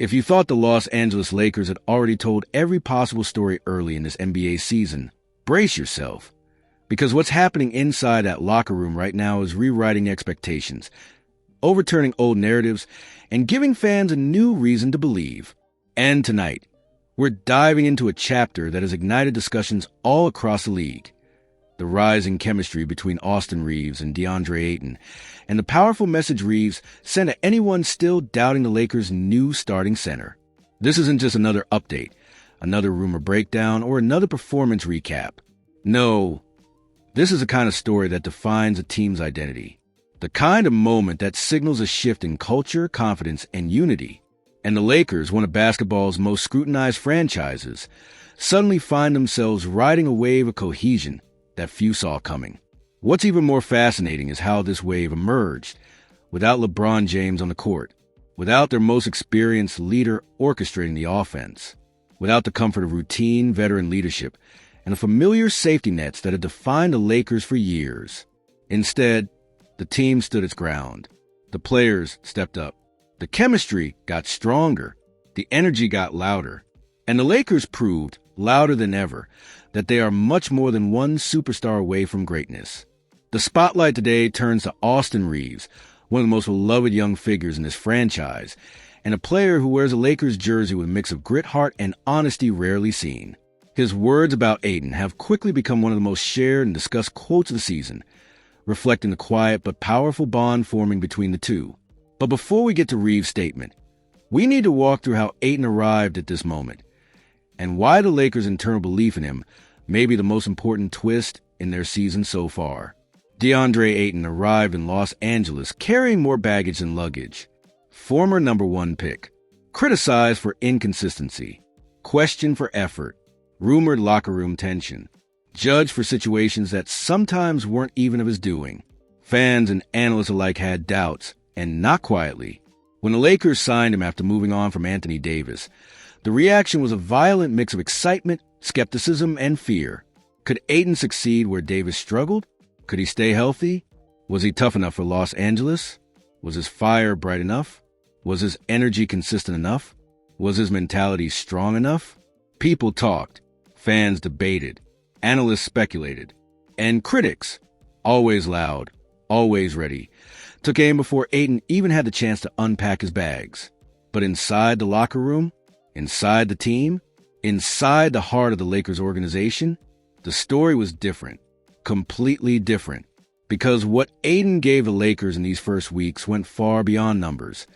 If you thought the Los Angeles Lakers had already told every possible story early in this NBA season, brace yourself. Because what's happening inside that locker room right now is rewriting expectations, overturning old narratives, and giving fans a new reason to believe. And tonight, we're diving into a chapter that has ignited discussions all across the league. The rising chemistry between Austin Reaves and Deandre Ayton, and the powerful message Reaves sent to anyone still doubting the Lakers' new starting center. This isn't just another update, another rumor breakdown, or another performance recap. No, this is the kind of story that defines a team's identity. The kind of moment that signals a shift in culture, confidence, and unity. And the Lakers, one of basketball's most scrutinized franchises, suddenly find themselves riding a wave of cohesion that few saw coming. What's even more fascinating is how this wave emerged without LeBron James on the court, without their most experienced leader orchestrating the offense, without the comfort of routine veteran leadership and the familiar safety nets that had defined the Lakers for years. Instead, the team stood its ground. The players stepped up. The chemistry got stronger. The energy got louder. And the Lakers proved, louder than ever, that they are much more than one superstar away from greatness. The spotlight today turns to Austin Reaves, one of the most beloved young figures in this franchise, and a player who wears a Lakers jersey with a mix of grit, heart, and honesty rarely seen. His words about Ayton have quickly become one of the most shared and discussed quotes of the season, reflecting the quiet but powerful bond forming between the two. But before we get to Reaves' statement, we need to walk through how Ayton arrived at this moment, and why the Lakers' internal belief in him may be the most important twist in their season so far. Deandre Ayton arrived in Los Angeles carrying more baggage than luggage. Former number 1 pick, criticized for inconsistency, questioned for effort, rumored locker room tension, judged for situations that sometimes weren't even of his doing. Fans and analysts alike had doubts, and not quietly. When the Lakers signed him after moving on from Anthony Davis, the reaction was a violent mix of excitement, skepticism, and fear. Could Ayton succeed where Davis struggled? Could he stay healthy? Was he tough enough for Los Angeles? Was his fire bright enough? Was his energy consistent enough? Was his mentality strong enough? People talked. Fans debated. Analysts speculated. And critics, always loud, always ready, took aim before Ayton even had the chance to unpack his bags. But inside the locker room, inside the team, inside the heart of the Lakers organization, the story was different, completely different, because what Ayton gave the Lakers in these first weeks went far beyond numbers.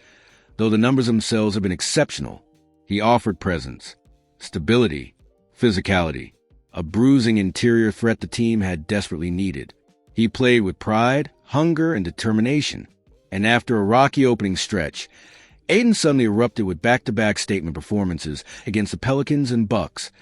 Though the numbers themselves have been exceptional, he offered presence, stability, physicality, a bruising interior threat the team had desperately needed. He played with pride, hunger, and determination, and after a rocky opening stretch, Ayton suddenly erupted with back-to-back statement performances against the Pelicans and Bucks,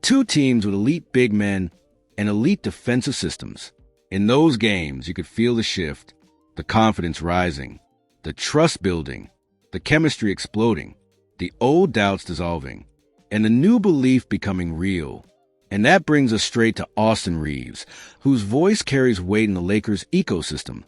two teams with elite big men and elite defensive systems. In those games, you could feel the shift, the confidence rising, the trust building, the chemistry exploding, the old doubts dissolving, and the new belief becoming real. And that brings us straight to Austin Reaves, whose voice carries weight in the Lakers' ecosystem,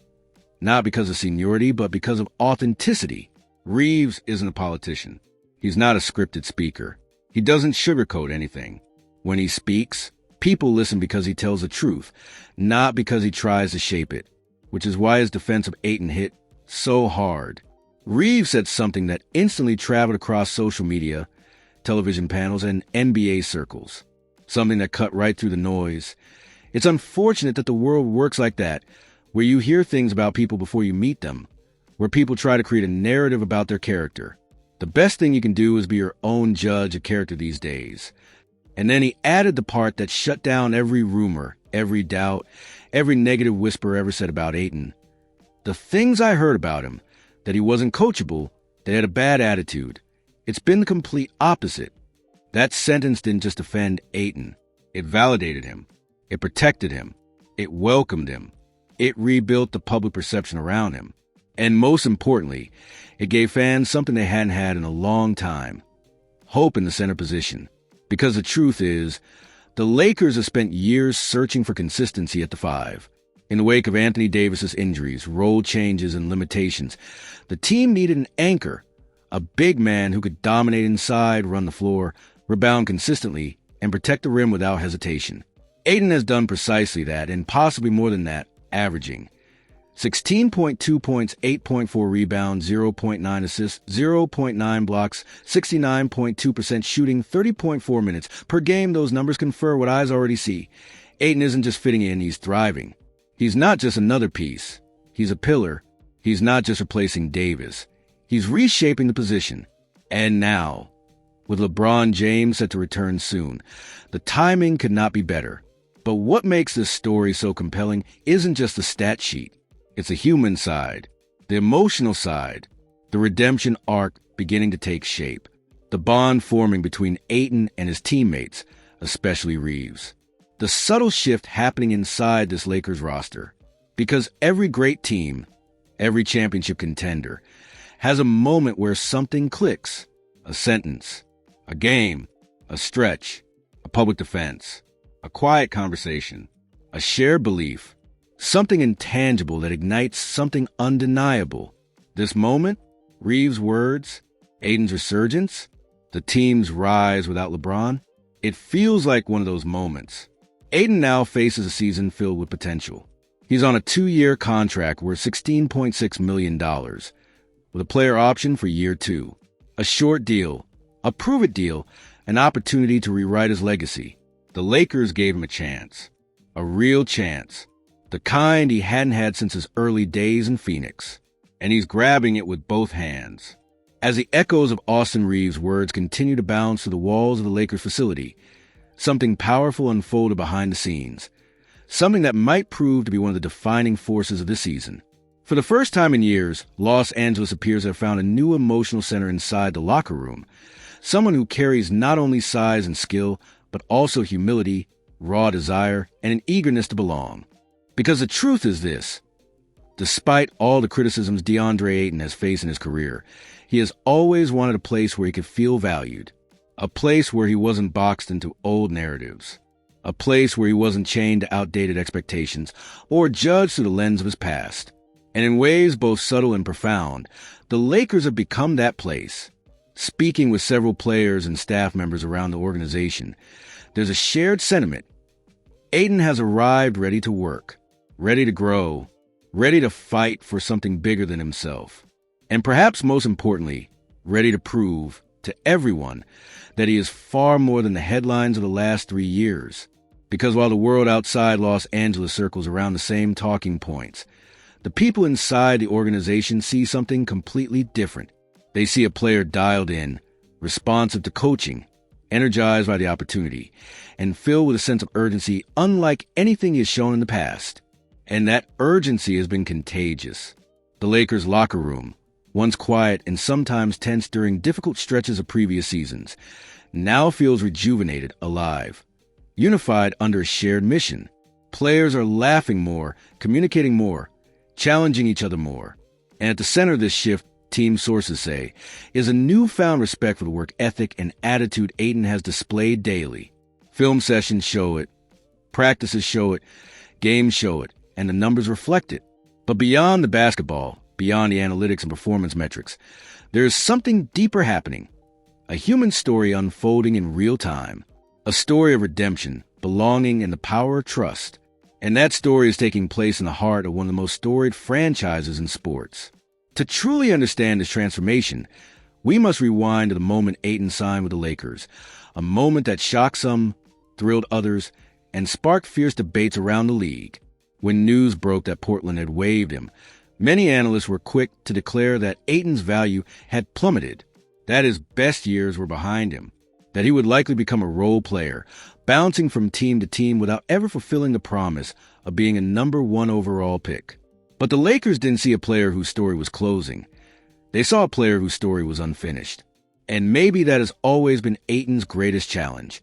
not because of seniority, but because of authenticity. Reaves isn't a politician. He's not a scripted speaker. He doesn't sugarcoat anything. When he speaks, people listen because he tells the truth, not because he tries to shape it, which is why his defense of Ayton hit so hard. Reaves said something that instantly traveled across social media, television panels, and NBA circles. Something that cut right through the noise. It's unfortunate that the world works like that, where you hear things about people before you meet them, where people try to create a narrative about their character. The best thing you can do is be your own judge of character these days. And then he added the part that shut down every rumor, every doubt, every negative whisper ever said about Ayton. The things I heard about him, that he wasn't coachable, that he had a bad attitude, it's been the complete opposite. That sentence didn't just defend Ayton. It validated him. It protected him. It welcomed him. It rebuilt the public perception around him. And most importantly, it gave fans something they hadn't had in a long time. Hope in the center position. Because the truth is, the Lakers have spent years searching for consistency at the 5. In the wake of Anthony Davis's injuries, role changes, and limitations, the team needed an anchor, A big man who could dominate inside, run the floor, rebound consistently, and protect the rim without hesitation. Ayton has done precisely that, and possibly more than that, averaging 16.2 points, 8.4 rebounds, 0.9 assists, 0.9 blocks, 69.2% shooting, 30.4 minutes per game. Those numbers confer what eyes already see. Ayton isn't just fitting in, he's thriving. He's not just another piece. He's a pillar. He's not just replacing Davis. He's reshaping the position. And now, with LeBron James set to return soon, the timing could not be better. But what makes this story so compelling isn't just the stat sheet. It's the human side, the emotional side, the redemption arc beginning to take shape, the bond forming between Ayton and his teammates, especially Reaves. The subtle shift happening inside this Lakers roster. Because every great team, every championship contender, has a moment where something clicks. A sentence, a game, a stretch, a public defense, a quiet conversation, a shared belief. Something intangible that ignites something undeniable. This moment, Reaves' words, Ayton's resurgence, the team's rise without LeBron, it feels like one of those moments. Ayton now faces a season filled with potential. He's on a 2-year contract worth $16.6 million, with a player option for year 2. A short deal, a prove-it deal, an opportunity to rewrite his legacy. The Lakers gave him a chance. A real chance. The kind he hadn't had since his early days in Phoenix. And he's grabbing it with both hands. As the echoes of Austin Reaves' words continue to bounce through the walls of the Lakers facility, something powerful unfolded behind the scenes. Something that might prove to be one of the defining forces of this season. For the first time in years, Los Angeles appears to have found a new emotional center inside the locker room. Someone who carries not only size and skill, but also humility, raw desire, and an eagerness to belong. Because the truth is this, despite all the criticisms Deandre Ayton has faced in his career, he has always wanted a place where he could feel valued, a place where he wasn't boxed into old narratives, a place where he wasn't chained to outdated expectations or judged through the lens of his past. And in ways both subtle and profound, the Lakers have become that place. Speaking with several players and staff members around the organization, there's a shared sentiment. Ayton has arrived ready to work. Ready to grow, ready to fight for something bigger than himself. And perhaps most importantly, ready to prove to everyone that he is far more than the headlines of the last 3 years. Because while the world outside Los Angeles circles around the same talking points, the people inside the organization see something completely different. They see a player dialed in, responsive to coaching, energized by the opportunity, and filled with a sense of urgency unlike anything he has shown in the past. And that urgency has been contagious. The Lakers' locker room, once quiet and sometimes tense during difficult stretches of previous seasons, now feels rejuvenated, alive, unified under a shared mission. Players are laughing more, communicating more, challenging each other more. And at the center of this shift, team sources say, is a newfound respect for the work ethic and attitude Ayton has displayed daily. Film sessions show it, practices show it, games show it, and the numbers reflect it. But beyond the basketball, beyond the analytics and performance metrics, there is something deeper happening. A human story unfolding in real time. A story of redemption, belonging, and the power of trust. And that story is taking place in the heart of one of the most storied franchises in sports. To truly understand this transformation, we must rewind to the moment Ayton signed with the Lakers. A moment that shocked some, thrilled others, and sparked fierce debates around the league. When news broke that Portland had waived him, many analysts were quick to declare that Ayton's value had plummeted, that his best years were behind him, that he would likely become a role player, bouncing from team to team without ever fulfilling the promise of being a number 1 overall pick. But the Lakers didn't see a player whose story was closing. They saw a player whose story was unfinished. And maybe that has always been Ayton's greatest challenge.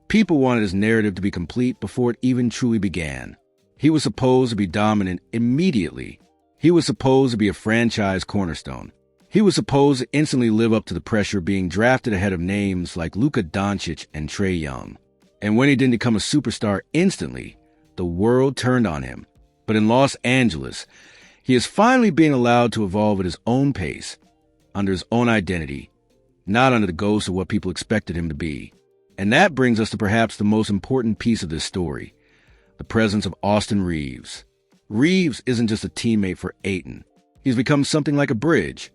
People wanted his narrative to be complete before it even truly began. He was supposed to be dominant immediately. He was supposed to be a franchise cornerstone. He was supposed to instantly live up to the pressure being drafted ahead of names like Luka Doncic and Trae Young. And when he didn't become a superstar instantly, the world turned on him. But in Los Angeles, he is finally being allowed to evolve at his own pace. under his own identity, not under the ghost of what people expected him to be. And that brings us to perhaps the most important piece of this story, the presence of Austin Reaves. Reaves isn't just a teammate for Ayton. He's become something like a bridge,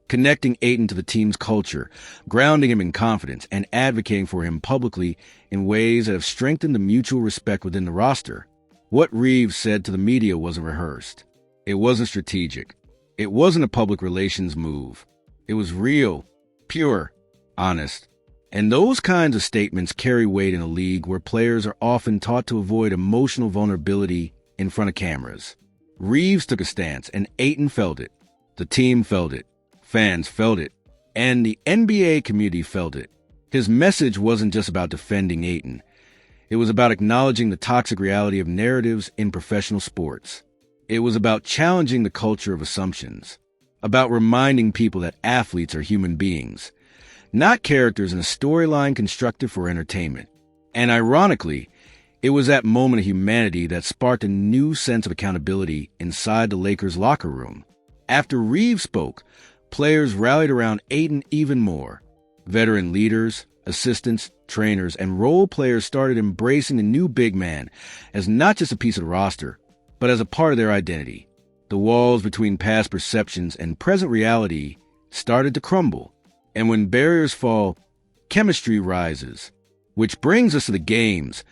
connecting Ayton to the team's culture, grounding him in confidence, and advocating for him publicly in ways that have strengthened the mutual respect within the roster. What Reaves said to the media wasn't rehearsed. It wasn't strategic. It wasn't a public relations move. It was real, pure, honest. And those kinds of statements carry weight in a league where players are often taught to avoid emotional vulnerability in front of cameras. Reaves took a stance, and Ayton felt it. The team felt it. Fans felt it. And the NBA community felt it. His message wasn't just about defending Ayton. It was about acknowledging the toxic reality of narratives in professional sports. It was about challenging the culture of assumptions, about reminding people that athletes are human beings, not characters in a storyline constructed for entertainment. And ironically, it was that moment of humanity that sparked a new sense of accountability inside the Lakers' locker room. After Reaves spoke, players rallied around Ayton even more. Veteran leaders, assistants, trainers, and role players started embracing the new big man as not just a piece of the roster, but as a part of their identity. The walls between past perceptions and present reality started to crumble. And when barriers fall, chemistry rises. Which brings us to the games,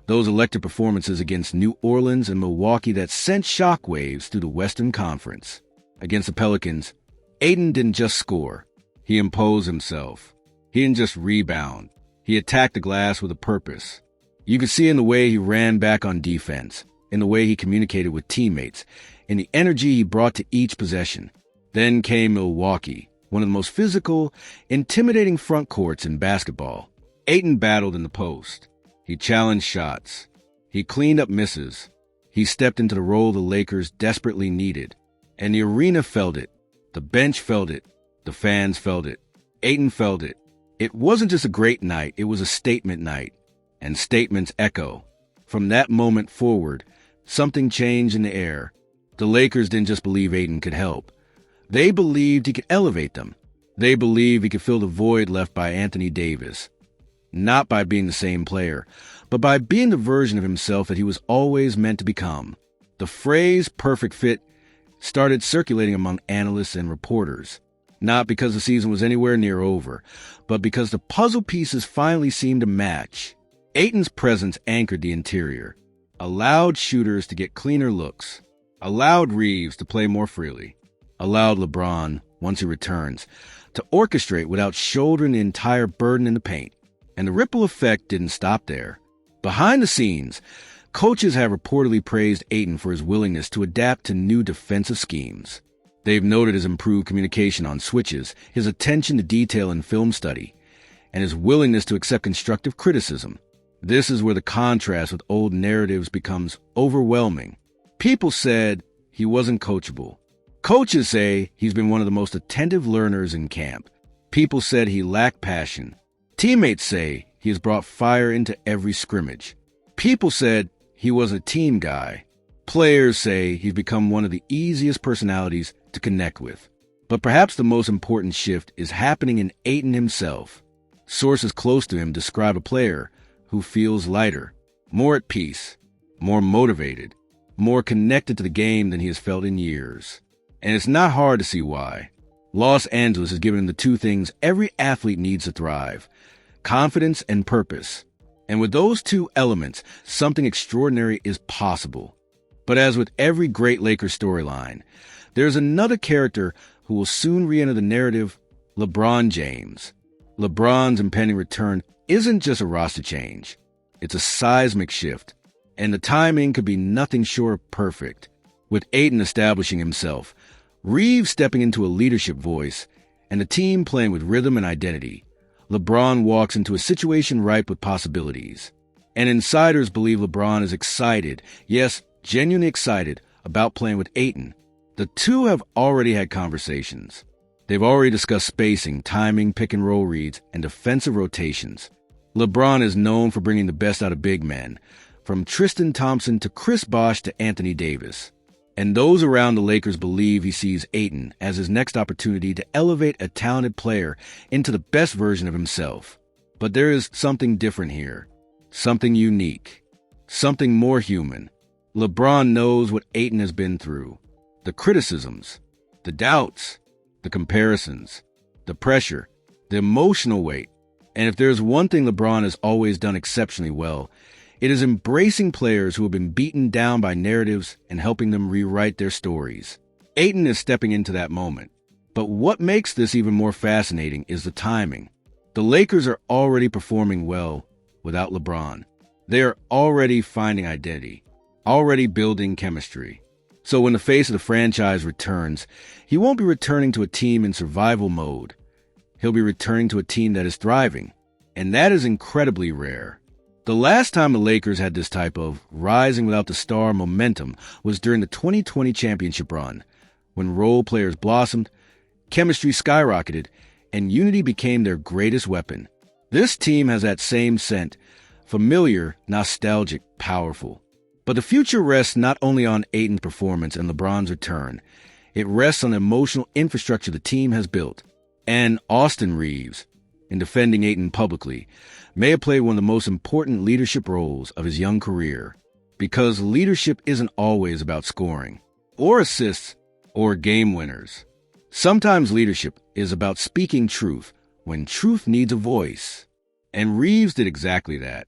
those electric performances against New Orleans and Milwaukee that sent shockwaves through the Western Conference. Against the Pelicans, Ayton didn't just score. He imposed himself. He didn't just rebound. He attacked the glass with a purpose. You could see in the way he ran back on defense, in the way he communicated with teammates, in the energy he brought to each possession. Then came Milwaukee, one of the most physical, intimidating front courts in basketball. Ayton battled in the post. He challenged shots. He cleaned up misses. He stepped into the role the Lakers desperately needed. And the arena felt it. The bench felt it. The fans felt it. Ayton felt it. It wasn't just a great night, it was a statement night. And statements echo. From that moment forward, something changed in the air. The Lakers didn't just believe Ayton could help. They believed he could elevate them. They believed he could fill the void left by Anthony Davis. Not by being the same player, but by being the version of himself that he was always meant to become. The phrase perfect fit started circulating among analysts and reporters. Not because the season was anywhere near over, but because the puzzle pieces finally seemed to match. Ayton's presence anchored the interior, allowed shooters to get cleaner looks, allowed Reaves to play more freely, allowed LeBron, once he returns, to orchestrate without shouldering the entire burden in the paint. And the ripple effect didn't stop there. Behind the scenes, coaches have reportedly praised Ayton for his willingness to adapt to new defensive schemes. They've noted his improved communication on switches, his attention to detail in film study, and his willingness to accept constructive criticism. This is where the contrast with old narratives becomes overwhelming. People said he wasn't coachable. Coaches say he's been one of the most attentive learners in camp. People said he lacked passion. Teammates say he has brought fire into every scrimmage. People said he was a team guy. Players say he's become one of the easiest personalities to connect with. But perhaps the most important shift is happening in Ayton himself. Sources close to him describe a player who feels lighter, more at peace, more motivated, more connected to the game than he has felt in years. And it's not hard to see why. Los Angeles has given him the two things every athlete needs to thrive: confidence and purpose. And with those two elements, something extraordinary is possible. But as with every great Lakers storyline, there's another character who will soon re-enter the narrative: LeBron James. LeBron's impending return isn't just a roster change. It's a seismic shift, and the timing could be nothing short of perfect. With Ayton establishing himself, Reaves stepping into a leadership voice, and the team playing with rhythm and identity, LeBron walks into a situation ripe with possibilities. And insiders believe LeBron is excited, yes, genuinely excited, about playing with Ayton. The two have already had conversations. They've already discussed spacing, timing, pick-and-roll reads, and defensive rotations. LeBron is known for bringing the best out of big men, from Tristan Thompson to Chris Bosh to Anthony Davis. And those around the Lakers believe he sees Ayton as his next opportunity to elevate a talented player into the best version of himself. But there is something different here, something unique, something more human. LeBron knows what Ayton has been through. The criticisms, the doubts, the comparisons, the pressure, the emotional weight. And if there's one thing LeBron has always done exceptionally well, it is embracing players who have been beaten down by narratives and helping them rewrite their stories. Ayton is stepping into that moment. But what makes this even more fascinating is the timing. The Lakers are already performing well without LeBron. They are already finding identity, already building chemistry. So when the face of the franchise returns, he won't be returning to a team in survival mode. He'll be returning to a team that is thriving. And that is incredibly rare. The last time the Lakers had this type of rising without the star momentum was during the 2020 championship run, when role players blossomed, chemistry skyrocketed, and unity became their greatest weapon. This team has that same scent, familiar, nostalgic, powerful. But the future rests not only on Ayton's performance and LeBron's return, it rests on the emotional infrastructure the team has built. And Austin Reaves, in defending Ayton publicly, may have played one of the most important leadership roles of his young career, because leadership isn't always about scoring, or assists, or game winners. Sometimes leadership is about speaking truth when truth needs a voice. And Reaves did exactly that.